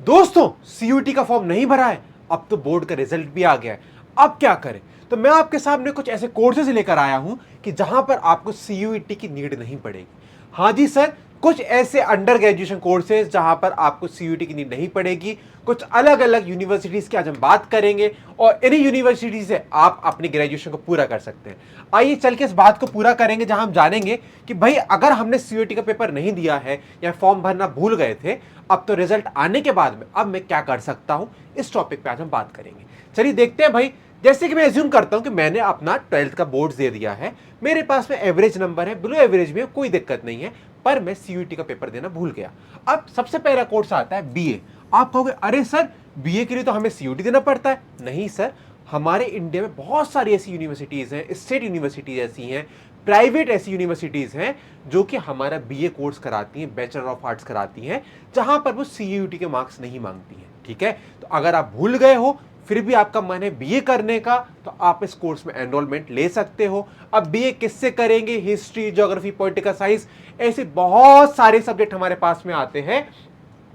दोस्तों, सीयूईटी का फॉर्म नहीं भरा है, अब तो बोर्ड का रिजल्ट भी आ गया है। अब क्या करें? तो मैं आपके सामने कुछ ऐसे कोर्सेज लेकर आया हूं कि जहां पर आपको सीयूईटी की नीड नहीं पड़ेगी। हाँ जी सर, कुछ ऐसे अंडर ग्रेजुएशन कोर्सेज जहां पर आपको सीयूईटी की नीड नहीं पड़ेगी। कुछ अलग अलग यूनिवर्सिटीज की आज हम बात करेंगे और इन्हीं यूनिवर्सिटी से आप अपनी ग्रेजुएशन को पूरा कर सकते हैं। आइए चल के इस बात को पूरा करेंगे, जहां हम जानेंगे कि भाई अगर हमने सीयूईटी का पेपर नहीं दिया है या फॉर्म भरना भूल गए थे, अब तो रिजल्ट आने के बाद में अब मैं क्या कर सकता हूं, इस टॉपिक पे आज हम बात करेंगे। चलिए देखते हैं भाई। जैसे कि मैं एज्यूम करता हूं कि मैंने अपना 12th का बोर्ड दे दिया है, मेरे पास में एवरेज नंबर है, बिलो एवरेज में कोई दिक्कत नहीं है, पर मैं सीयूईटी का पेपर देना भूल गया। अब सबसे पहला कोर्स आता है बीए। आप कहोगे अरे सर, बीए के लिए तो हमें सीयूईटी देना पड़ता है। नहीं सर, हमारे इंडिया में बहुत सारी ऐसी यूनिवर्सिटीज हैं, स्टेट यूनिवर्सिटीज ऐसी हैं, प्राइवेट ऐसी यूनिवर्सिटीज हैं जो कि हमारा बीए कोर्स कराती हैं, बैचलर ऑफ आर्ट्स कराती हैं, जहां पर वो सीयूईटी के मार्क्स नहीं मांगती हैं। ठीक है, तो अगर आप भूल गए हो फिर भी आपका मन है बीए करने का, तो आप इस कोर्स में एनरोलमेंट ले सकते हो। अब बीए किससे करेंगे? हिस्ट्री, ज्योग्राफी, पॉलिटिकल साइंस, ऐसे बहुत सारे सब्जेक्ट हमारे पास में आते हैं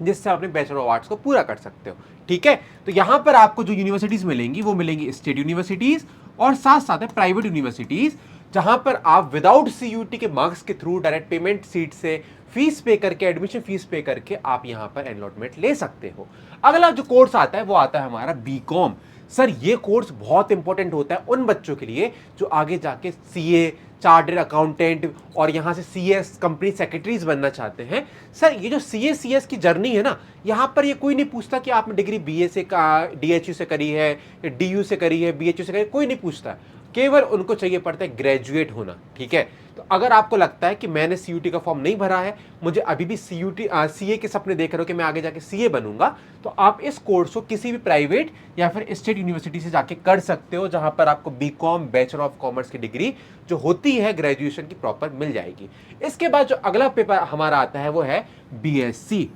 जिससे आप अपने बैचलर ऑफ आर्ट्स को पूरा कर सकते हो। ठीक है, तो यहां पर आपको जो यूनिवर्सिटीज मिलेंगी वो मिलेंगी स्टेट यूनिवर्सिटीज और साथ साथ प्राइवेट यूनिवर्सिटीज, जहां पर आप विदाउट सीयूटी के मार्क्स के थ्रू डायरेक्ट पेमेंट सीट से फीस पे करके, एडमिशन फीस पे करके आप यहां पर एनरोलमेंट ले सकते हो। अगला जो कोर्स आता है वो आता है हमारा बीकॉम। सर ये कोर्स बहुत इंपॉर्टेंट होता है उन बच्चों के लिए जो आगे जाके सीए, चार्टर्ड अकाउंटेंट और यहां से सीएस कंपनी सेक्रेटरीज बनना चाहते हैं। सर ये जो सीए सीएस की जर्नी है ना, यहां पर ये कोई नहीं पूछता कि आपने डिग्री बीए से डीएचयू से करी है, डीयू से करी है, बीएचयू से करी है, कोई नहीं पूछता। केवल उनको चाहिए पड़ता है ग्रेजुएट होना। ठीक है, तो अगर आपको लगता है कि मैंने सीयूटी का फॉर्म नहीं भरा है, मुझे अभी भी सीए के सपने देख रहे हो कि मैं आगे जाके सीए बनूंगा, तो आप इस कोर्स को किसी भी प्राइवेट या फिर स्टेट यूनिवर्सिटी से जाके कर सकते हो, जहां पर आपको बीकॉम, बैचलर ऑफ कॉमर्स की डिग्री जो होती है ग्रेजुएशन की प्रॉपर मिल जाएगी। इसके बाद जो अगला पेपर हमारा आता है वो है BSc,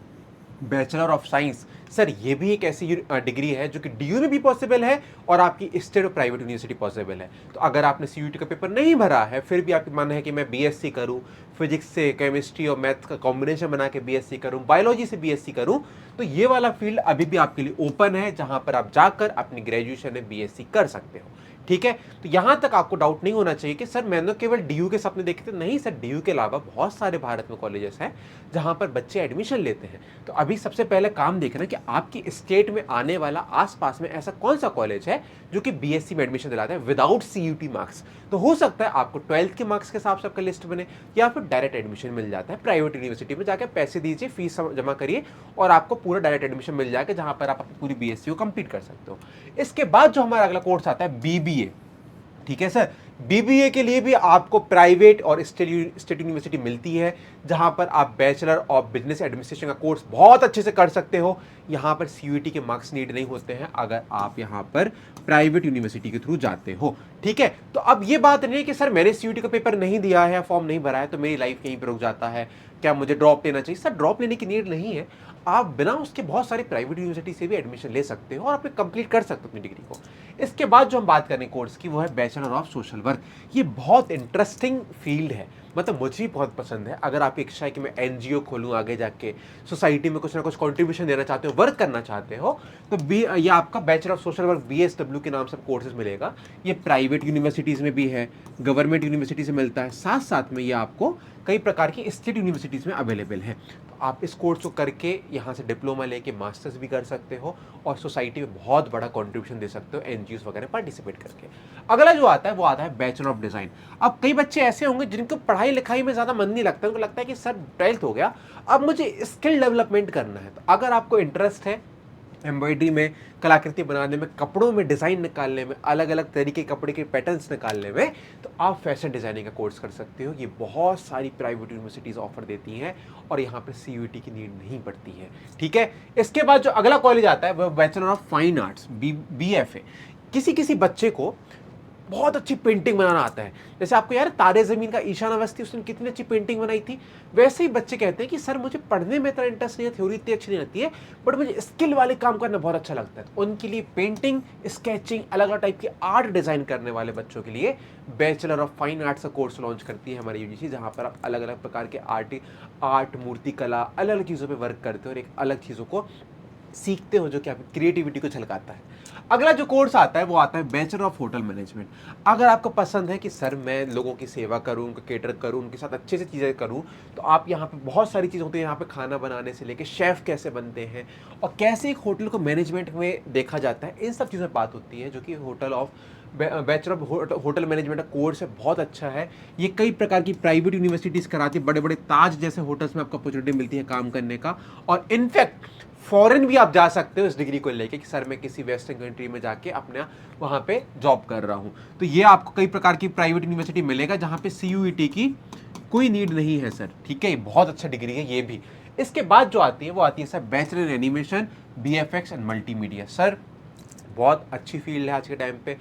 bachelor of science. Sir ये भी एक ऐसी डिग्री है जो कि डीयू में भी पॉसिबल है और आपकी स्टेट और प्राइवेट यूनिवर्सिटी पॉसिबल है। तो अगर आपने सीयूटी का पेपर नहीं भरा है, फिर भी आपकी मन है कि मैं बीएससी करूं, फिजिक्स से केमिस्ट्री और मैथ्स का कॉम्बिनेशन बना के बीएससी करूं, बायोलॉजी से बीएससी करूं, तो ये वाला फील्ड अभी भी आपके लिए ओपन है, जहां पर आप जाकर अपनी ग्रेजुएशन में बीएससी कर सकते हो। ठीक है, तो यहां तक आपको डाउट नहीं होना चाहिए कि सर मैंने केवल डीयू के सपने देखे थे। नहीं सर, डीयू के अलावा बहुत सारे भारत में कॉलेजेस हैं जहां पर बच्चे एडमिशन लेते हैं। तो अभी सबसे पहले काम देखना कि आपकी स्टेट में आने वाला आसपास में ऐसा कौन सा कॉलेज है जो कि बीएससी में एडमिशन दिलाता है विदाउट सीयूटी मार्क्स। तो हो सकता है आपको 12th के मार्क्स के हिसाब से आपका लिस्ट बने, या फिर डायरेक्ट एडमिशन मिल जाता है प्राइवेट यूनिवर्सिटी में। जाकर पैसे दीजिए, फीस जमा करिए और आपको पूरा डायरेक्ट एडमिशन मिल जाएगा, जहां पर आप अपनी पूरी बीएससी को कंप्लीट कर सकते हो। इसके बाद जो हमारा अगला कोर्स आता है बीबीए। ठीक है सर, बीबीए के लिए भी आपको प्राइवेट और स्टेट यूनिवर्सिटी मिलती है, जहां पर आप बैचलर ऑफ बिजनेस एडमिनिस्ट्रेशन का कोर्स बहुत अच्छे से कर सकते हो। यहां पर सीयूईटी के मार्क्स नीड नहीं होते हैं अगर आप यहां पर प्राइवेट यूनिवर्सिटी के थ्रू जाते हो। ठीक है, तो अब ये बात नहीं है कि सर मैंने सीयूईटी का पेपर नहीं दिया है, फॉर्म नहीं भरा है, तो मेरी लाइफ यहीं पर रुक जाता है, क्या मुझे ड्रॉप लेना चाहिए? सर ड्रॉप लेने की नीड नहीं है, आप बिना उसके बहुत सारी प्राइवेट यूनिवर्सिटी से भी एडमिशन ले सकते हो और अपने कंप्लीट कर सकते हो अपनी डिग्री को। इसके बाद जो हम बात करें कोर्स की वो है बैचलर ऑफ सोशल वर्क। ये बहुत इंटरेस्टिंग फील्ड है, मतलब मुझे भी बहुत पसंद है। अगर आपकी इच्छा है कि मैं एनजीओ खोलूँ, आगे जाके सोसाइटी में कुछ ना कुछ कंट्रीब्यूशन देना चाहते हो, वर्क करना चाहते हो, तो ये आपका bachelor of social work BSW के नाम से कोर्सेज मिलेगा। ये प्राइवेट यूनिवर्सिटीज़ में भी है, गवर्नमेंट यूनिवर्सिटी से मिलता है, साथ साथ में ये आपको कई प्रकार की स्टेट यूनिवर्सिटीज़ में अवेलेबल है। तो आप इस कोर्स को करके यहाँ से डिप्लोमा लेके मास्टर्स भी कर सकते हो और सोसाइटी में बहुत बड़ा कंट्रीब्यूशन दे सकते हो एनजीओ वगैरह पार्टिसिपेट करके। अगला जो आता है वो आता है बैचलर ऑफ डिज़ाइन। अब कई बच्चे ऐसे होंगे जिनको पढ़ाई लिखाई में ज़्यादा मन नहीं लगता, उनको लगता है कि सर 12th हो गया, अब मुझे स्किल डेवलपमेंट करना है। तो अगर आपको इंटरेस्ट है एम्ब्रॉयडरी में, कलाकृति बनाने में, कपड़ों में डिज़ाइन निकालने में, अलग अलग तरीके के कपड़े के पैटर्न्स निकालने में, तो आप फैशन डिज़ाइनिंग का कोर्स कर सकते हो। ये बहुत सारी प्राइवेट यूनिवर्सिटीज़ ऑफर देती हैं और यहाँ पर सीयूईटी की नीड नहीं पड़ती है। ठीक है, इसके बाद जो अगला कॉलेज आता है वह bachelor of fine arts BFA. किसी किसी बच्चे को बहुत अच्छी पेंटिंग बनाना आता है, जैसे आपको यार तारे ज़मीन का ईशान अवस्थी उसने कितनी अच्छी पेंटिंग बनाई थी, वैसे ही बच्चे कहते हैं कि सर मुझे पढ़ने में इतना इंटरेस्ट नहीं है, थ्योरी इतनी अच्छी नहीं आती है, बट मुझे स्किल वाले काम करना बहुत अच्छा लगता है। तो उनके लिए पेंटिंग, स्केचिंग, अलग अलग टाइप की आर्ट डिज़ाइन करने वाले बच्चों के लिए बैचलर ऑफ फाइन आर्ट्स का कोर्स लॉन्च करती है हमारी यूजीसी, जहाँ पर आप अलग अलग प्रकार के आर्ट, मूर्ति कला, अलग अलग चीज़ों पर वर्क करते हो और एक अलग चीज़ों को सीखते हो, जो कि आपकी क्रिएटिविटी को झलकाता है। अगला जो कोर्स आता है वो आता है बैचलर ऑफ होटल मैनेजमेंट। अगर आपको पसंद है कि सर मैं लोगों की सेवा करूं, उनको केटर करूं, उनके साथ अच्छे से चीज़ें करूं, तो आप यहाँ पे बहुत सारी चीज़ होती है। यहाँ पे खाना बनाने से लेके शेफ़ कैसे बनते हैं और कैसे एक होटल को मैनेजमेंट में देखा जाता है, इन सब चीज़ों में बात होती है, जो कि hotel of bachelor of hotel management का कोर्स है, बहुत अच्छा है। ये कई प्रकार की प्राइवेट यूनिवर्सिटीज़ कराती है, बड़े बड़े ताज जैसे होटल्स में आपको अपॉर्चुनिटी मिलती है काम करने का। और इनफैक्ट फॉरेन भी आप जा सकते हो इस डिग्री को लेके कि सर मैं किसी वेस्टर्न कंट्री में जाके अपना वहाँ पे जॉब कर रहा हूँ। तो ये आपको कई प्रकार की प्राइवेट यूनिवर्सिटी मिलेगा जहाँ पे CUET की कोई नीड नहीं है सर, ठीक है। ये बहुत अच्छा डिग्री है ये भी। इसके बाद जो आती है वो आती है sir bachelor in animation, BFX and multimedia. Sir बहुत अच्छी फील्ड है आज के टाइम पे।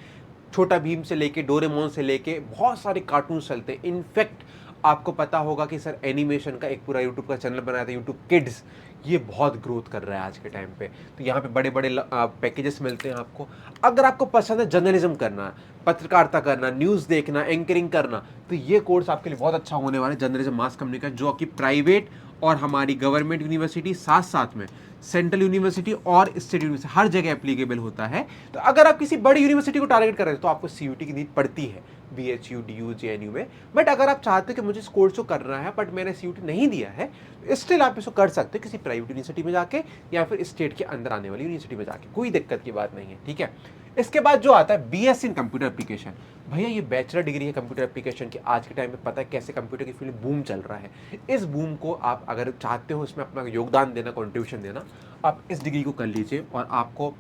छोटा भीम से लेके डोरेमोन से लेके बहुत सारे कार्टून चलते हैं। इनफैक्ट आपको पता होगा कि सर एनिमेशन का एक पूरा यूट्यूब का चैनल बनाया था, यूट्यूब किड्स। ये बहुत ग्रोथ कर रहा है आज के टाइम पे। तो यहाँ पे बड़े बड़े पैकेजेस मिलते हैं आपको। अगर आपको पसंद है जर्नलिज्म करना, पत्रकारिता करना, न्यूज़ देखना, एंकरिंग करना, तो ये कोर्स आपके लिए बहुत अच्छा होने वाला है, जर्नलिज्म मास कम्युनिकेशन, जो कि प्राइवेट और हमारी गवर्नमेंट यूनिवर्सिटी साथ साथ में सेंट्रल यूनिवर्सिटी और स्टेट यूनिवर्सिटी हर जगह एप्लीकेबल होता है। तो अगर आप किसी बड़ी यूनिवर्सिटी को टारगेट कर रहे हो तो आपको CUT की नीड पड़ती है, BHU, DU, JNU में। बट अगर आप चाहते हो कि मुझे इस कोर्स को करना है बट मैंने CUT नहीं दिया है, स्टिल आप इसको कर सकते हो किसी प्राइवेट यूनिवर्सिटी में जाके या फिर स्टेट के अंदर आने वाली यूनिवर्सिटी में जाके, कोई दिक्कत की बात नहीं है, ठीक है। इसके बाद जो आता है BSc इन कंप्यूटर एप्लीकेशन। भैया ये बैचलर डिग्री है कंप्यूटर एप्लीकेशन की। आज के टाइम में पता है कैसे कंप्यूटर की फील्ड बूम चल रहा है। इस बूम को आप अगर चाहते हो इसमें अपना योगदान देना, कंट्रीब्यूशन देना, आप इस डिग्री को कर लीजिए और आपको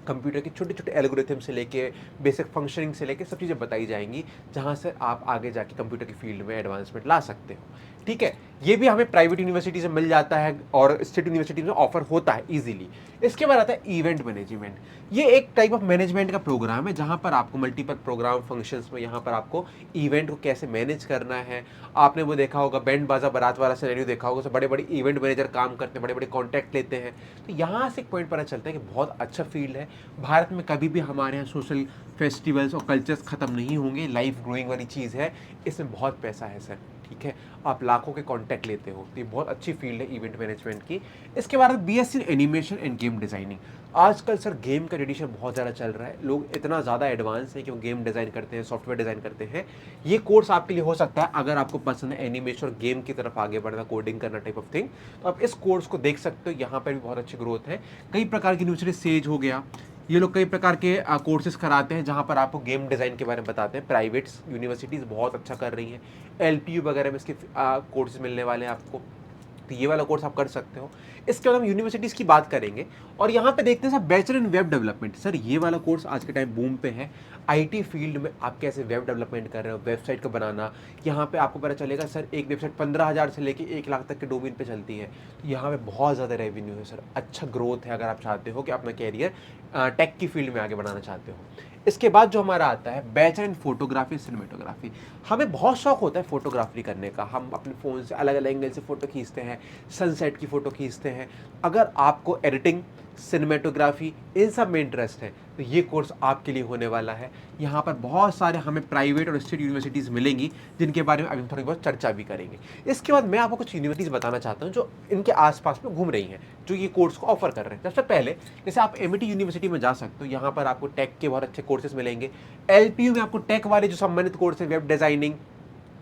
कंप्यूटर के छोटे छोटे एल्गोरिथम से लेके बेसिक फंक्शनिंग से लेके सब चीज़ें बताई जाएंगी, जहाँ से आप आगे जाके कंप्यूटर की फील्ड में एडवांसमेंट ला सकते हो, ठीक है। ये भी हमें प्राइवेट यूनिवर्सिटी से मिल जाता है और स्टेट यूनिवर्सिटी में ऑफर होता है इजीली। इसके बाद आता है इवेंट मैनेजमेंट। ये एक टाइप ऑफ मैनेजमेंट का प्रोग्राम है जहाँ पर आपको मल्टीपल प्रोग्राम फंक्शंस में यहाँ पर आपको इवेंट को कैसे मैनेज करना है। आपने वो देखा होगा बैंड बाजा बारात वाला सिनेरियो देखा होगा, बड़े बड़े इवेंट मैनेजर काम करते हैं, बड़े बड़े कॉन्टैक्ट लेते हैं। तो यहाँ से एक पॉइंट पता चलता है कि बहुत अच्छा फील्ड है। भारत में कभी भी हमारे यहाँ सोशल फेस्टिवल्स और कल्चर्स ख़त्म नहीं होंगे, लाइफ ग्रोइंग वाली चीज़ है, इसमें बहुत पैसा है सर, ठीक है। आप लाखों के कॉन्टैक्ट लेते हो, तो ये बहुत अच्छी फील्ड है इवेंट मैनेजमेंट की। इसके बाद BSc इन एनिमेशन एंड गेम डिज़ाइनिंग। आजकल सर गेम का ट्रेडिशन बहुत ज़्यादा चल रहा है, लोग इतना ज़्यादा एडवांस है कि वो गेम डिज़ाइन करते हैं, सॉफ्टवेयर डिज़ाइन करते हैं। ये कोर्स आपके लिए हो सकता है अगर आपको पसंद है एनिमेशन और गेम की तरफ आगे बढ़ना, कोडिंग करना टाइप ऑफ थिंग, तो आप इस कोर्स को देख सकते हो। यहाँ पर भी बहुत अच्छी ग्रोथ है। कई प्रकार की यूनिवर्सिटी, सेज हो गया, ये लोग कई प्रकार के कोर्सेज कराते हैं जहाँ पर आपको गेम डिज़ाइन के बारे में बताते हैं। प्राइवेट यूनिवर्सिटीज़ बहुत अच्छा कर रही हैं, LPU वगैरह में इसके कोर्सेज मिलने वाले हैं आपको, तो ये वाला कोर्स आप कर सकते हो। इसके बाद हम यूनिवर्सिटीज़ की बात करेंगे और यहाँ पे देखते हैं sir bachelor in web development. Sir ये वाला कोर्स आज के टाइम बूम पे है। IT फील्ड में आप कैसे वेब डेवलपमेंट कर रहे हो, वेबसाइट को बनाना, यहाँ पे आपको पता चलेगा सर एक वेबसाइट 15,000 से लेके 1 लाख तक के डोमेन पे चलती है। तो यहाँ पे बहुत ज़्यादा रेवेन्यू है सर, अच्छा ग्रोथ है अगर आप चाहते हो कि अपना कैरियर टेक की फील्ड में आगे बढ़ाना चाहते हो। इसके बाद जो हमारा आता है बैचलर इन फोटोग्राफी सिनेमेटोग्राफी। हमें बहुत शौक होता है फोटोग्राफी करने का, हम अपने फ़ोन से अलग अलग एंगल से फ़ोटो खींचते हैं, सनसेट की फ़ोटो खींचते हैं। अगर आपको एडिटिंग, सिनेमेटोग्राफी इन सब में इंटरेस्ट है तो ये कोर्स आपके लिए होने वाला है। यहाँ पर बहुत सारे हमें प्राइवेट और स्टेट यूनिवर्सिटीज़ मिलेंगी जिनके बारे में अभी हम थोड़ी बहुत चर्चा भी करेंगे। इसके बाद मैं आपको कुछ यूनिवर्सिटीज़ बताना चाहता हूँ जो इनके आसपास में घूम रही हैं, जो ये कोर्स को ऑफर कर रहे हैं। सबसे पहले जैसे आप MIT यूनिवर्सिटी में जा सकते हो, यहाँ पर आपको टेक के बहुत अच्छे कोर्सेज मिलेंगे। LPU में आपको टेक वाले जो संबंधित कोर्स है, वेब डिज़ाइनिंग,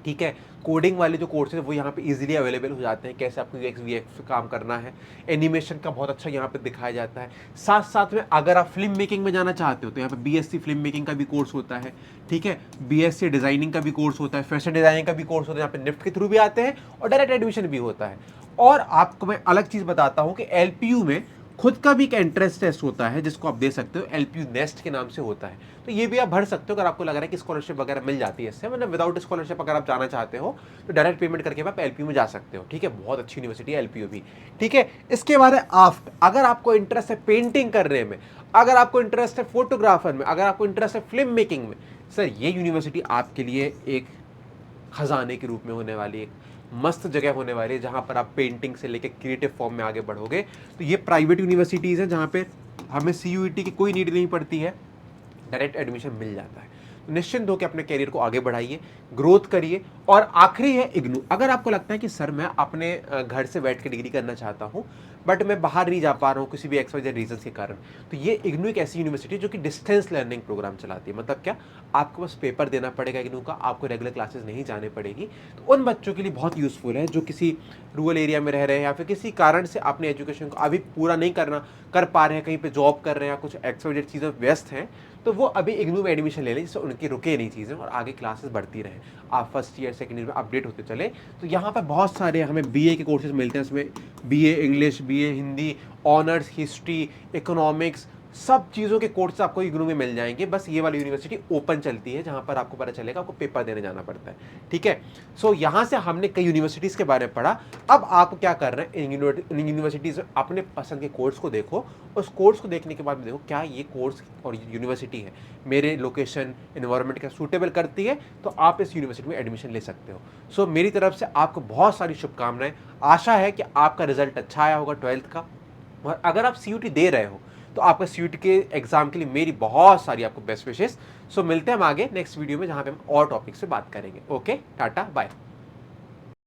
ठीक है, कोडिंग वाले जो कोर्सेज वो यहाँ पे इजीली अवेलेबल हो जाते हैं, कैसे आपको UX VX पे काम करना है। एनिमेशन का बहुत अच्छा यहाँ पे दिखाया जाता है। साथ साथ में अगर आप फिल्म मेकिंग में जाना चाहते हो तो यहाँ पे BSc फिल्म मेकिंग का भी कोर्स होता है, ठीक है। BSc डिज़ाइनिंग का भी कोर्स होता है, फैशन डिज़ाइनिंग का भी कोर्स होता है, यहाँ पे निफ्ट के थ्रू भी आते हैं और डायरेक्ट एडमिशन भी होता है। और आपको मैं अलग चीज़ बताता हूँ कि LPU में खुद का भी एक एंट्रेंस टेस्ट होता है जिसको आप दे सकते हो, LPU नेस्ट के नाम से होता है। तो ये भी आप भर सकते हो अगर आपको लग रहा है कि स्कॉलरशिप वगैरह मिल जाती है इससे। मतलब विदाउट स्कॉलरशिप अगर आप जाना चाहते हो तो डायरेक्ट पेमेंट करके आप LPU में जा सकते हो, ठीक है। बहुत अच्छी यूनिवर्सिटी है LPU भी, ठीक है। इसके बाद है आफ्ट। अगर आपको इंटरेस्ट है पेंटिंग करने में, अगर आपको इंटरेस्ट है फोटोग्राफर में, अगर आपको इंटरेस्ट है फिल्म मेकिंग में, सर ये यूनिवर्सिटी आपके लिए एक खजाने के रूप में होने वाली, एक मस्त जगह होने वाली है जहाँ पर आप पेंटिंग से लेकर क्रिएटिव फॉर्म में आगे बढ़ोगे। तो ये प्राइवेट यूनिवर्सिटीज़ हैं जहाँ पे हमें CUET की कोई नीड नहीं पड़ती है, डायरेक्ट एडमिशन मिल जाता है। तो निश्चिंत होकर अपने कैरियर को आगे बढ़ाइए, ग्रोथ करिए। और आखिरी है इग्नू। अगर आपको लगता है कि सर मैं अपने घर से बैठ के डिग्री करना चाहता हूँ बट मैं बाहर नहीं जा पा रहा हूँ किसी भी XYZ रीजन के कारण। तो ये इग्नू एक ऐसी यूनिवर्सिटी है जो कि डिस्टेंस लर्निंग प्रोग्राम चलाती है। मतलब क्या, आपको बस पेपर देना पड़ेगा इग्नू का, आपको रेगुलर क्लासेस नहीं जाने पड़ेगी। तो उन बच्चों के लिए बहुत यूज़फुल है जो किसी रूरल एरिया में रह रहे हैं या फिर किसी कारण से अपने एजुकेशन को अभी पूरा नहीं कर पा रहे हैं, कहीं पे जॉब कर रहे हैं या कुछ XYZ चीज़ें व्यस्त हैं, तो वो अभी इग्नू में एडमिशन ले लें जिससे उनकी रुके नहीं चीज़ें और आगे क्लासेस बढ़ती रहें। आप फर्स्ट ईयर सेकंड ईयर में अपडेट होते चले। तो यहाँ पर बहुत सारे हमें BA के कोर्सेज मिलते हैं, इसमें BA English, BA Hindi, honours history, economics, सब चीज़ों के कोर्स आपको इग्नू में मिल जाएंगे। बस ये वाली यूनिवर्सिटी ओपन चलती है जहाँ पर आपको पता चलेगा आपको पेपर देने जाना पड़ता है। ठीक है, सो यहाँ से हमने कई यूनिवर्सिटीज़ के बारे में पढ़ा। अब आपको क्या करना है, इन यूनिवर्सिटीज़ में अपने पसंद के कोर्स को देखो। उस कोर्स को देखने के बाद में देखो क्या ये कोर्स और यूनिवर्सिटी है मेरे लोकेशन एनवायरनमेंट का सूटेबल करती है, तो आप इस यूनिवर्सिटी में एडमिशन ले सकते हो। सो मेरी तरफ से आपको बहुत सारी शुभकामनाएं। आशा है कि आपका रिजल्ट अच्छा आया होगा 12th का, और अगर आप CUT दे रहे हो तो आपका CUT के एग्जाम के लिए मेरी बहुत सारी आपको बेस्ट विशेस। सो मिलते हैं हम आगे नेक्स्ट वीडियो में जहाँ पे हम और टॉपिक से बात करेंगे। Okay, tata bye.